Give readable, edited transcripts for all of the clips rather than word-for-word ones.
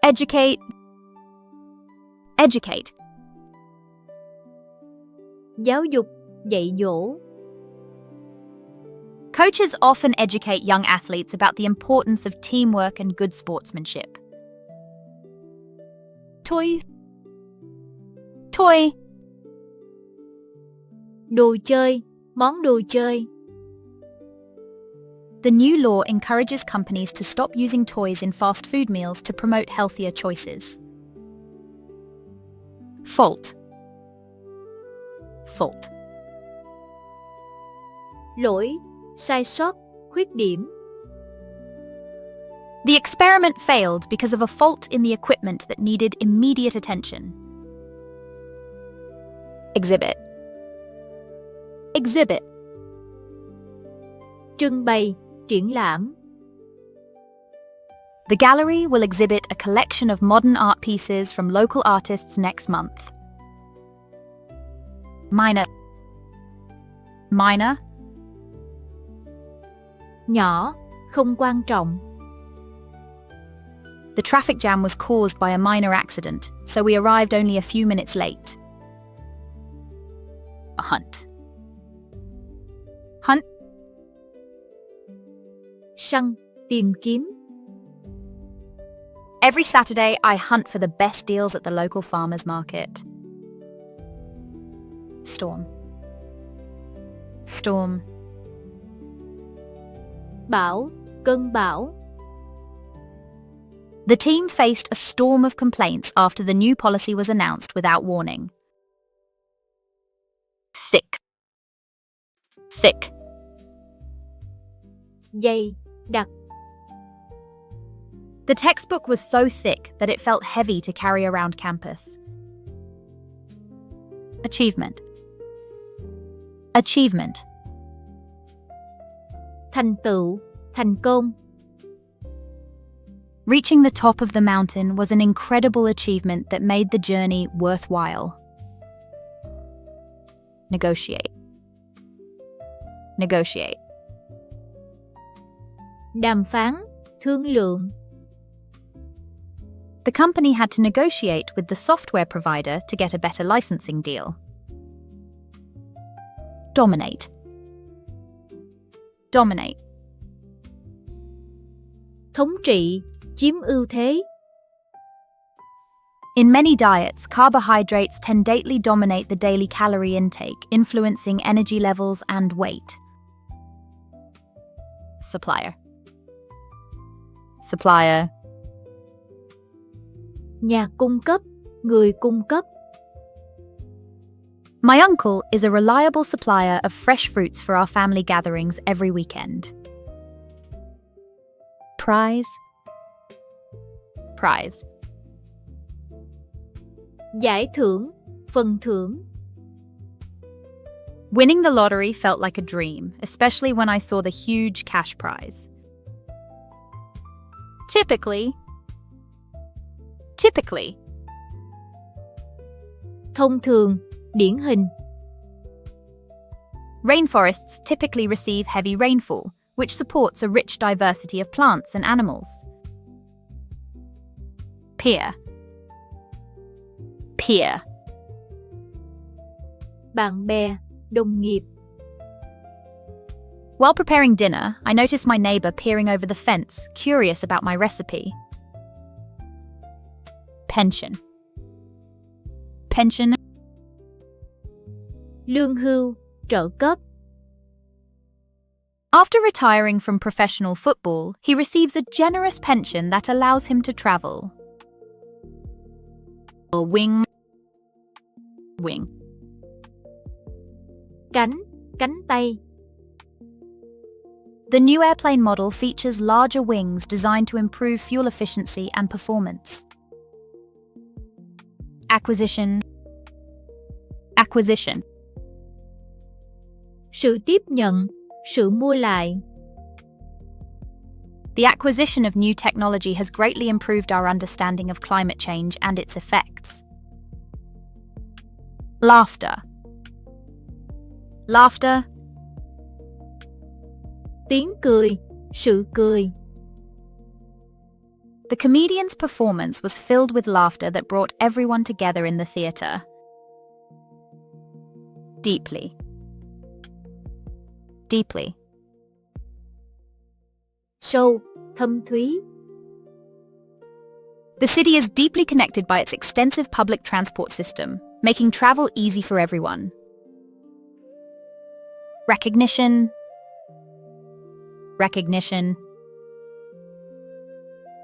Educate. Educate. Giáo dục, dạy dỗ. Coaches often educate young athletes about the importance of teamwork and good sportsmanship. Toy. Toy. Đồ chơi, món đồ chơi. The new law encourages companies to stop using toys in fast food meals to promote healthier choices. Fault. Fault. Lỗi, sai sót, khuyết điểm. The experiment failed because of a fault in the equipment that needed immediate attention. Exhibit. Exhibit. Trưng bày, triển lãm. The gallery will exhibit a collection of modern art pieces from local artists next month. Minor. Minor. Nhỏ, không quan trọng. The traffic jam was caused by a minor accident, so we arrived only a few minutes late. A hunt. Hunt. Săn, tìm kiếm. Every Saturday, I hunt for the best deals at the local farmers market. Storm. Storm. Bão, cơn bão. The team faced a storm of complaints after the new policy was announced without warning. Thick. Thick. Dày, đặc. The textbook was so thick that it felt heavy to carry around campus. Achievement. Achievement. Thành tựu, thành công. Reaching the top of the mountain was an incredible achievement that made the journey worthwhile. Negotiate. Negotiate. Đàm phán, thương lượng. The company had to negotiate with the software provider to get a better licensing deal. Dominate. Dominate. Thống trị, chiếm ưu thế. In many diets, carbohydrates tendately dominate the daily calorie intake, influencing energy levels and weight. Supplier. Supplier. Nhà cung cấp, người cung cấp. My uncle is a reliable supplier of fresh fruits for our family gatherings every weekend. Prize. Prize. Giải thưởng, phần thưởng. Winning the lottery felt like a dream, especially when I saw the huge cash prize. Typically. Thông thường, điển hình. Rainforests typically receive heavy rainfall, which supports a rich diversity of plants and animals. Peer. Peer. Bạn bè, đồng nghiệp. While preparing dinner, I noticed my neighbor peering over the fence, curious about my recipe. Pension. Pension. Lương hưu, trợ cấp. After retiring from professional football, he receives a generous pension that allows him to travel. Wing. Wing. Cánh, cánh tay. The new airplane model features larger wings designed to improve fuel efficiency and performance. Acquisition. Acquisition. Sự tiếp nhận, sự mua lại. The acquisition of new technology has greatly improved our understanding of climate change and its effects. Laughter. Laughter. Tiếng cười, sự cười. The comedian's performance was filled with laughter that brought everyone together in the theatre. Deeply. Deeply. Sâu, thâm thúy. The city is deeply connected by its extensive public transport system, making travel easy for everyone. Recognition. Recognition.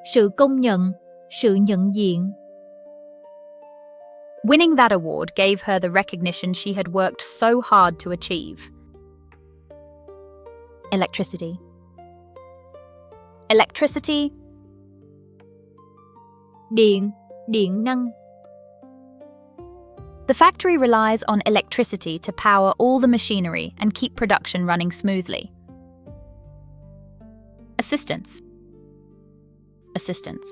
Sự công nhận, sự nhận diện. Winning that award gave her the recognition she had worked so hard to achieve. Electricity. Electricity. Điện, điện năng. The factory relies on electricity to power all the machinery and keep production running smoothly. Assistance. Assistance.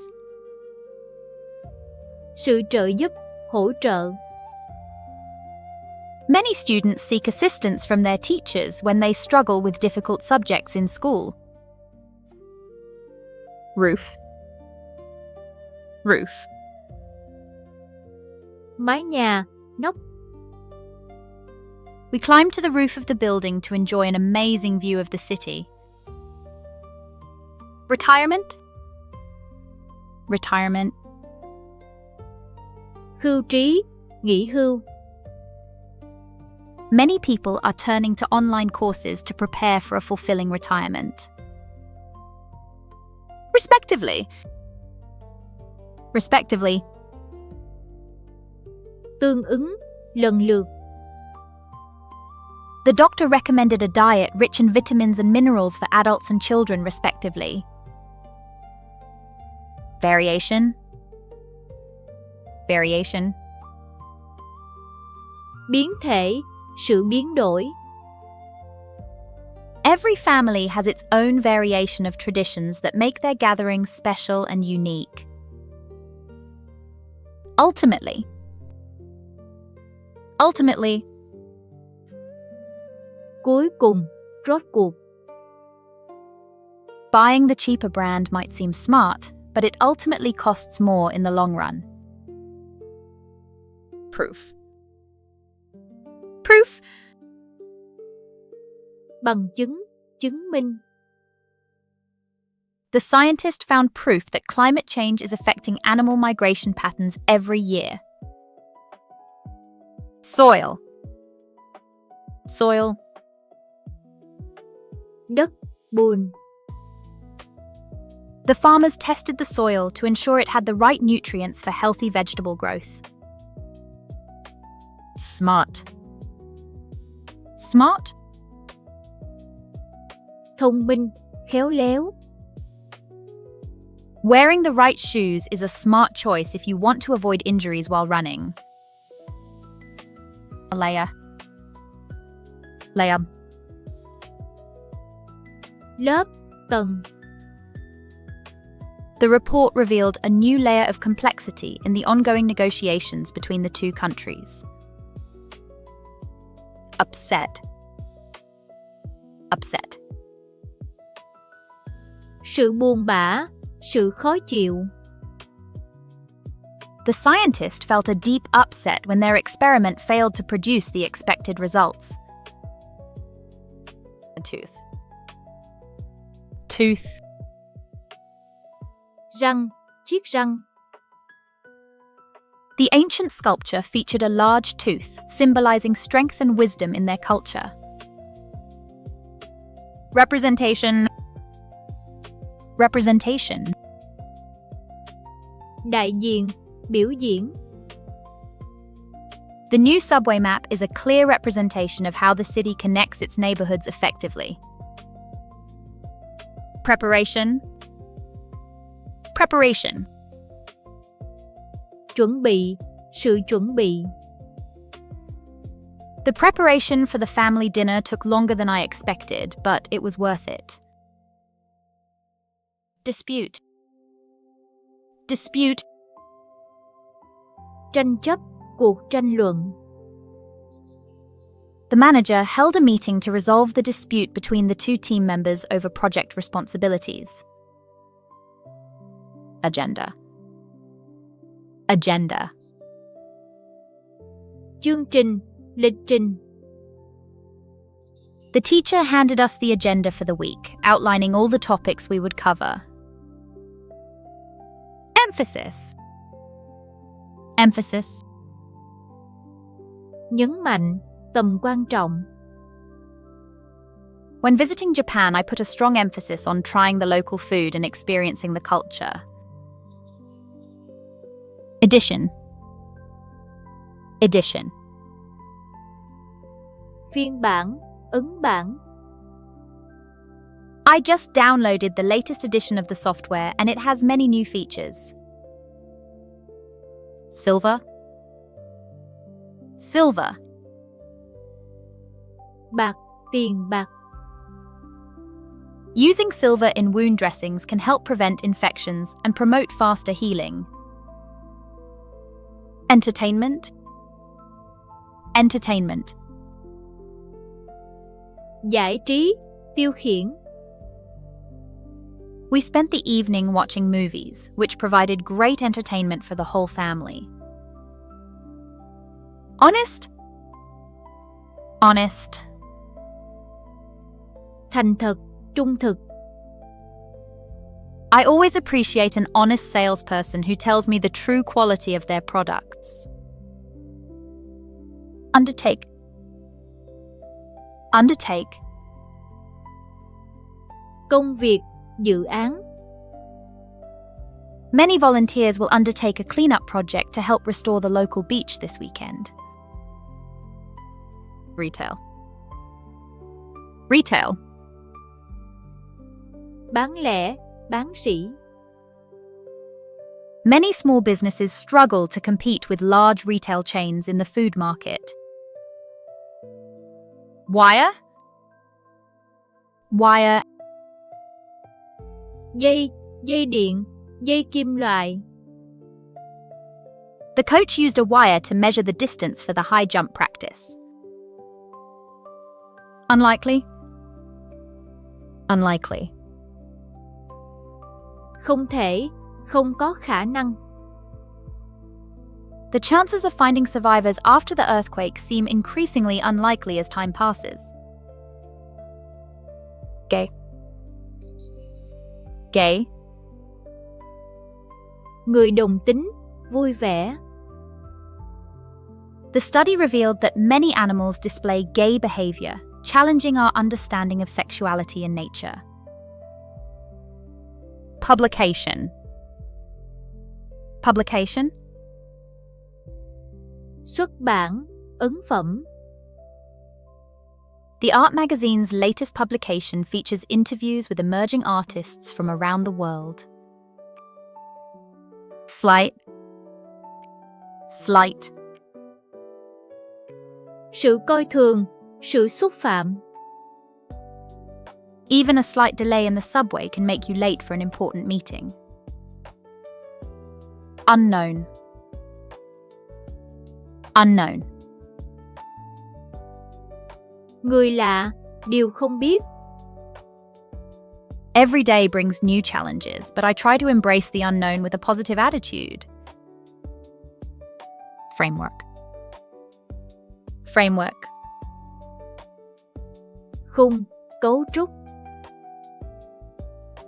Sự trợ giúp, hỗ trợ. Many students seek assistance from their teachers when they struggle with difficult subjects in school. Roof. Roof. Mái nhà, nóc. We climbed to the roof of the building to enjoy an amazing view of the city. Retirement. Retirement. Hưu trí, nghỉ hưu. Many people are turning to online courses to prepare for a fulfilling retirement. Respectively. Respectively. Tương ứng, lần lượt. The doctor recommended a diet rich in vitamins and minerals for adults and children, respectively. Variation. Variation. Biến thể, sự biến đổi. Every family has its own variation of traditions that make their gatherings special and unique. Ultimately. Ultimately. Cuối cùng, rốt cuộc. Buying the cheaper brand might seem smart, but it ultimately costs more in the long run. Proof. Proof. Bằng chứng, chứng minh. The scientist found proof that climate change is affecting animal migration patterns every year. Soil. Soil. Đất, bùn. The farmers tested the soil to ensure it had the right nutrients for healthy vegetable growth. Smart. Smart. Thông minh, khéo léo. Wearing the right shoes is a smart choice if you want to avoid injuries while running. Layer. Layer. Lớp, tầng. The report revealed a new layer of complexity in the ongoing negotiations between the two countries. Upset. Upset. Sự buồn bã, sự khó chịu. The scientist felt a deep upset when their experiment failed to produce the expected results. Tooth. Tooth. Răng, chiếc răng. The ancient sculpture featured a large tooth, symbolizing strength and wisdom in their culture. Representation. Representation. Đại diện, biểu diễn. The new subway map is a clear representation of how the city connects its neighborhoods effectively. Preparation. Preparation. Chuẩn bị, sự chuẩn bị. The preparation for the family dinner took longer than I expected, but it was worth it. Dispute. Dispute. Tranh chấp, cuộc tranh luận. The manager held a meeting to resolve the dispute between the two team members over project responsibilities. agenda. Agenda. Chương trình, lịch trình. The teacher handed us the agenda for the week, outlining all the topics we would cover. Emphasis. Emphasis. Nhấn mạnh, tầm quan trọng. When visiting Japan, I put a strong emphasis on trying the local food and experiencing the culture. Edition. Edition. Phiên bản, ấn bản. I just downloaded the latest edition of the software and it has many new features. Silver. Silver. Bạc, tiền bạc. Using silver in wound dressings can help prevent infections and promote faster healing. Entertainment. Entertainment. Giải trí, tiêu khiển. We spent the evening watching movies, which provided great entertainment for the whole family. Honest. Honest. Thành thật, trung thực. I always appreciate an honest salesperson who tells me the true quality of their products. Undertake. Undertake. Công việc, dự án. Many volunteers will undertake a cleanup project to help restore the local beach this weekend. Retail. Retail. Bán lẻ, bán sỉ. Many small businesses struggle to compete with large retail chains in the food market. Wire. Wire. Dây, dây điện, dây kim loại. The coach used a wire to measure the distance for the high jump practice. Unlikely. Unlikely. Không thể, không có khả năng. The chances of finding survivors after the earthquake seem increasingly unlikely as time passes. Gay. Gay. Người đồng tính, vui vẻ. The study revealed that many animals display gay behavior, challenging our understanding of sexuality in nature. Publication. Publication. Xuất bản, ấn phẩm. The art magazine's latest publication features interviews with emerging artists from around the world. Slight. Slight. Sự coi thường, sự xúc phạm. Even a slight delay in the subway can make you late for an important meeting. Unknown. Unknown. Người lạ, điều không biết. Every day brings new challenges, but I try to embrace the unknown with a positive attitude. Framework. Framework. Khung, cấu trúc.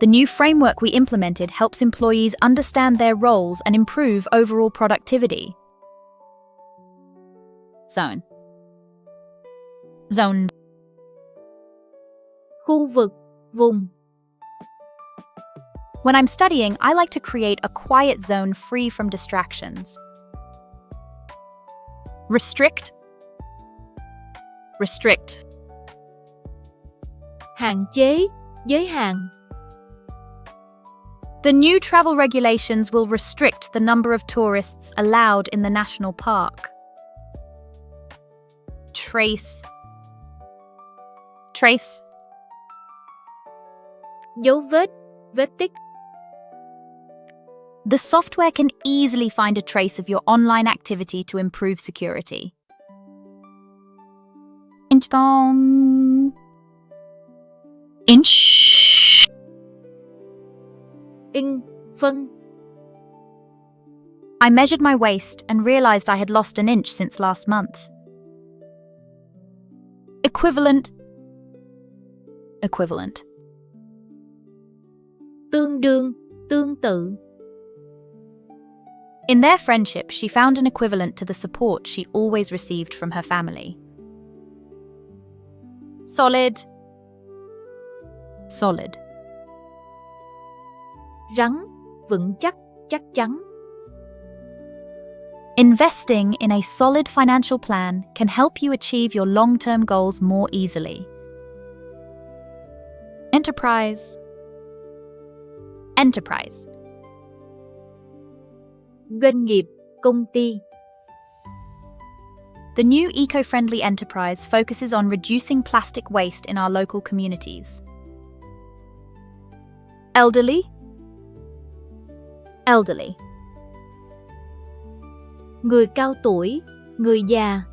The new framework we implemented helps employees understand their roles and improve overall productivity. Zone. Zone. Khu vực, vùng. When I'm studying, I like to create a quiet zone free from distractions. Restrict. Restrict. Hạn chế, giới hạn. The new travel regulations will restrict the number of tourists allowed in the national park. Trace. Trace. Dấu vết, vết tích. The software can easily find a trace of your online activity to improve security. Trong. In, phân. I measured my waist and realized I had lost an inch since last month. Equivalent. Equivalent. Tương đương, tương tự. In their friendship, she found an equivalent to the support she always received from her family. Solid. Solid. Rắn, vững chắc, chắc chắn. Investing in a solid financial plan can help you achieve your long-term goals more easily. Enterprise. Enterprise. Doanh nghiệp, công ty. The new eco-friendly enterprise focuses on reducing plastic waste in our local communities. Elderly. Elderly. Người cao tuổi, người già.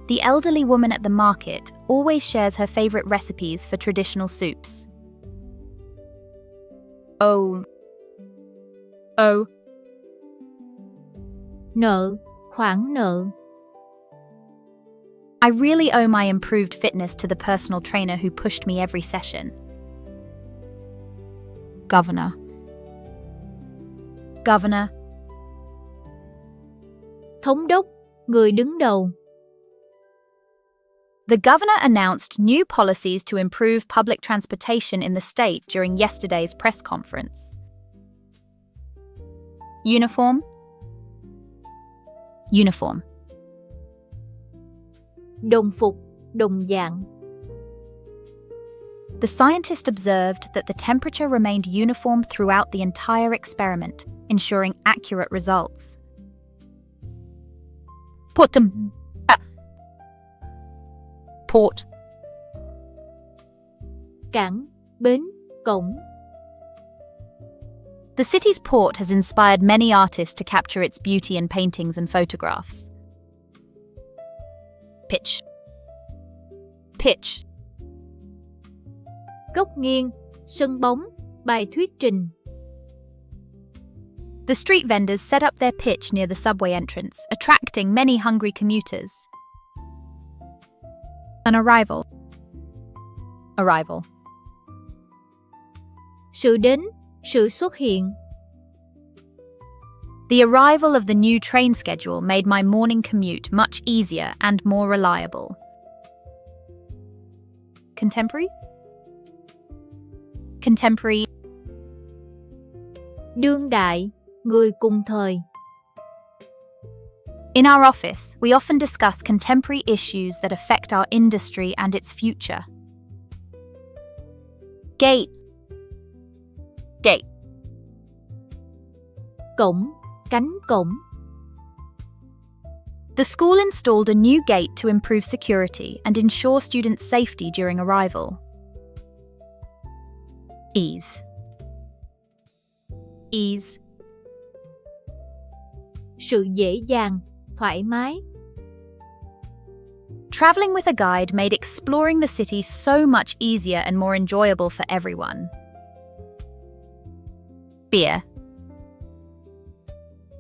The elderly woman at the market always shares her favorite recipes for traditional soups. Oh. Oh. Nợ, khoản nợ. I really owe my improved fitness to the personal trainer who pushed me every session. Governor. Governor. Thống đốc, người đứng đầu. The governor announced new policies to improve public transportation in the state during yesterday's press conference. Uniform. Uniform. Đồng phục, đồng dạng. The scientist observed that the temperature remained uniform throughout the entire experiment, ensuring accurate results. Port. Cảng, bến, cổng. The city's port has inspired many artists to capture its beauty in paintings and photographs. Pitch. Pitch. Góc nghiêng, sân bóng, bài thuyết trình. The street vendors set up their pitch near the subway entrance, attracting many hungry commuters. An arrival. Arrival. Sự đến, sự xuất hiện. The arrival of the new train schedule made my morning commute much easier and more reliable. Contemporary. Contemporary. Đương đại, người cùng thời. In our office, we often discuss contemporary issues that affect our industry and its future. Gate. Gate. Cổng, cánh cổng. The school installed a new gate to improve security and ensure students' safety during arrival. Ease. Ease. Sự dễ dàng, thoải mái. Traveling with a guide made exploring the city so much easier and more enjoyable for everyone. Beer.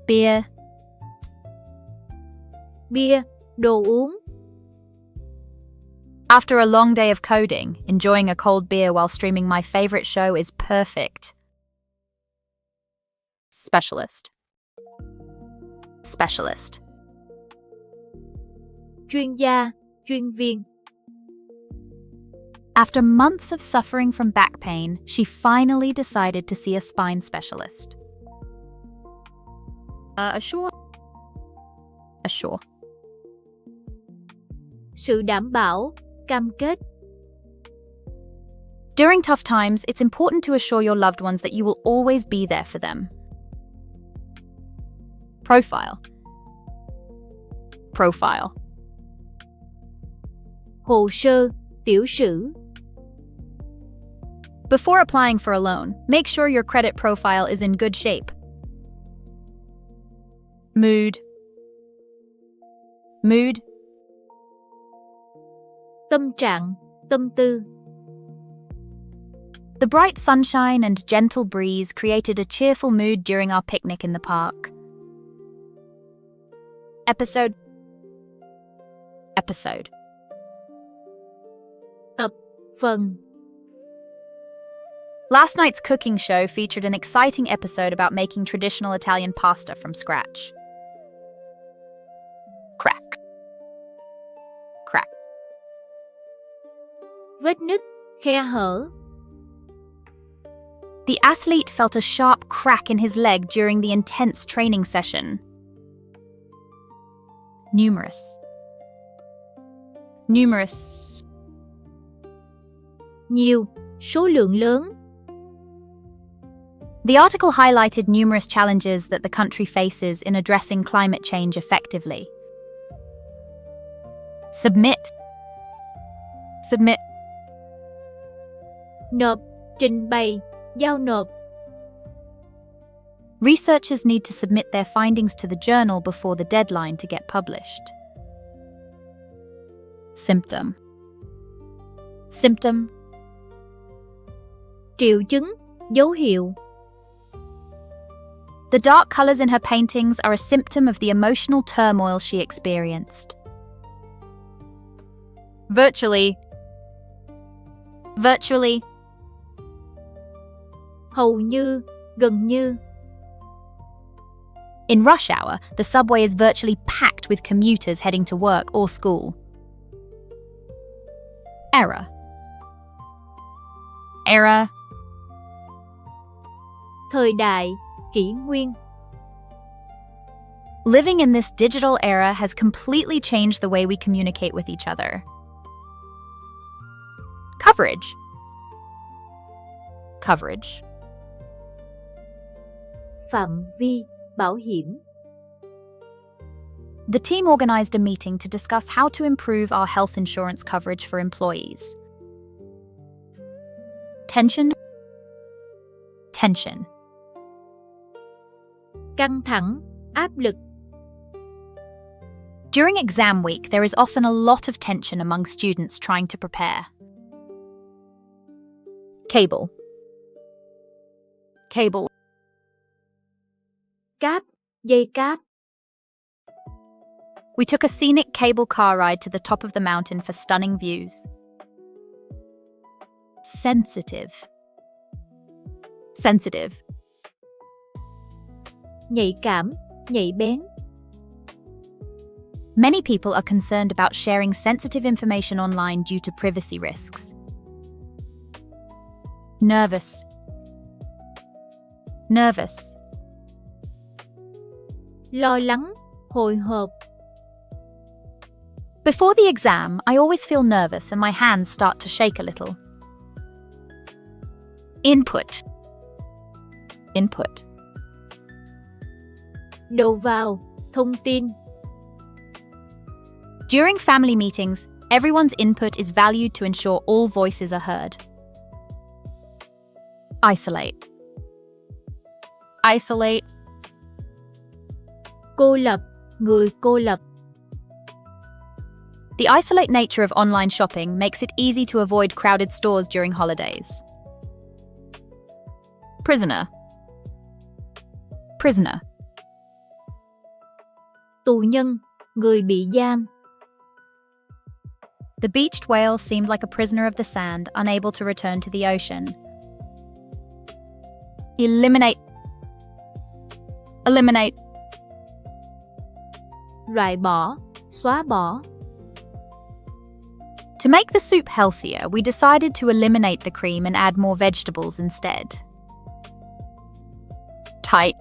Beer. Bia, đồ uống. After a long day of coding, enjoying a cold beer while streaming my favorite show is perfect. Specialist. Specialist. Chuyên gia, chuyên viên. After months of suffering from back pain, she finally decided to see a spine specialist. Assure. Assure. Sự đảm bảo, cam kết. During tough times, it's important to assure your loved ones that you will always be there for them. Profile. Profile. Hồ sơ, tiểu sử. Before applying for a loan, make sure your credit profile is in good shape. Mood. Mood. Tâm trạng, tâm tư. The bright sunshine and gentle breeze created a cheerful mood during our picnic in the park. Episode. Tập phần. Last night's cooking show featured an exciting episode about making traditional Italian pasta from scratch. Crack. Vết nứt, khe hở. The athlete felt a sharp crack in his leg during the intense training session. Numerous. Nhiều, số lượng lớn. The article highlighted numerous challenges that the country faces in addressing climate change effectively. Submit. Nộp, trình bày, giao nộp. Researchers need to submit their findings to the journal before the deadline to get published. Symptom. Triệu chứng, dấu hiệu. The dark colours in her paintings are a symptom of the emotional turmoil she experienced. Virtually. Hầu như, gần như. In rush hour, the subway is virtually packed with commuters heading to work or school. Error. Thời đại, kỷ nguyên. Living in this digital era has completely changed the way we communicate with each other. Coverage. Phạm vi, bảo hiểm. The team organized a meeting to discuss how to improve our health insurance coverage for employees. Tension. Căng thẳng, áp lực. During exam week, there is often a lot of tension among students trying to prepare. Cable. Cáp, dây cáp. We took a scenic cable car ride to the top of the mountain for stunning views. Sensitive. Nhạy cảm, nhạy bén. Many people are concerned about sharing sensitive information online due to privacy risks. Nervous. Lo lắng, hồi hộp. Before the exam, I always feel nervous and my hands start to shake a little. Input. Đầu vào, thông tin. During family meetings, everyone's input is valued to ensure all voices are heard. Isolate. Cô lập, người cô lập. The isolate nature of online shopping makes it easy to avoid crowded stores during holidays. Prisoner. Tù nhân, người bị giam. The beached whale seemed like a prisoner of the sand, unable to return to the ocean. Eliminate. Loại bỏ, xóa bỏ. To make the soup healthier, we decided to eliminate the cream and add more vegetables instead. Tight.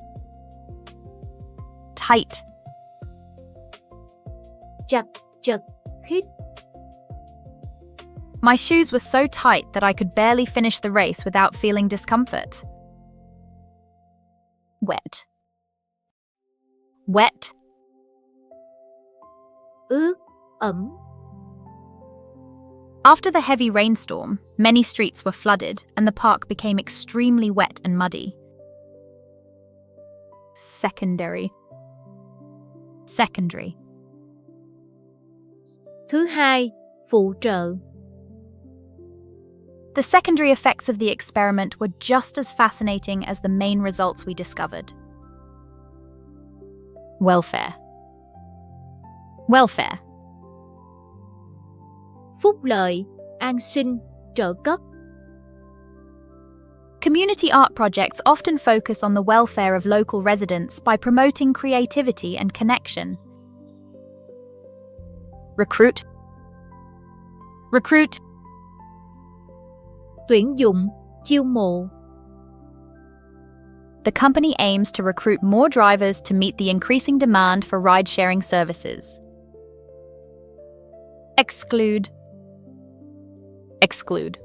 Chặt, chật, khít. My shoes were so tight that I could barely finish the race without feeling discomfort. Wet. Ướt, ẩm. After the heavy rainstorm, many streets were flooded and the park became extremely wet and muddy. Secondary. Thứ hai, phụ trợ. The secondary effects of the experiment were just as fascinating as the main results we discovered. Welfare. Welfare. Phúc lợi, an sinh, trợ cấp. Community art projects often focus on the welfare of local residents by promoting creativity and connection. Recruit. Recruit. Tuyển dụng, chiêu mộ. The company aims to recruit more drivers to meet the increasing demand for ride-sharing services. Exclude. Exclude.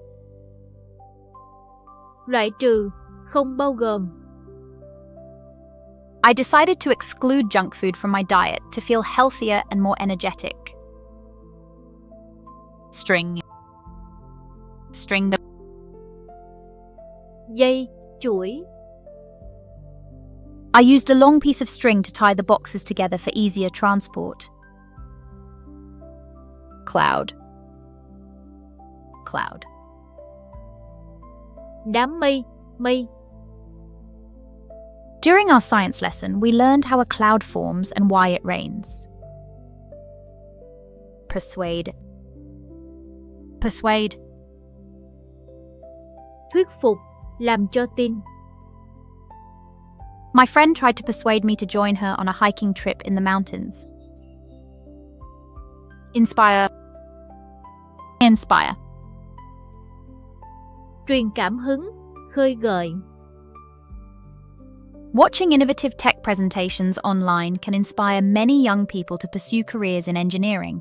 Loại trừ, không bao gồm. I decided to exclude junk food from my diet to feel healthier and more energetic. String. String. Dây, chuỗi. I used a long piece of string to tie the boxes together for easier transport. Cloud. Cloud. Đám mây, mây. During our science lesson, we learned how a cloud forms and why it rains. Persuade. Persuade. Thuyết phục, làm cho tin. My friend tried to persuade me to join her on a hiking trip in the mountains. Inspire. Inspire. Truyền cảm hứng, khơi gợi. Watching innovative tech presentations online can inspire many young people to pursue careers in engineering.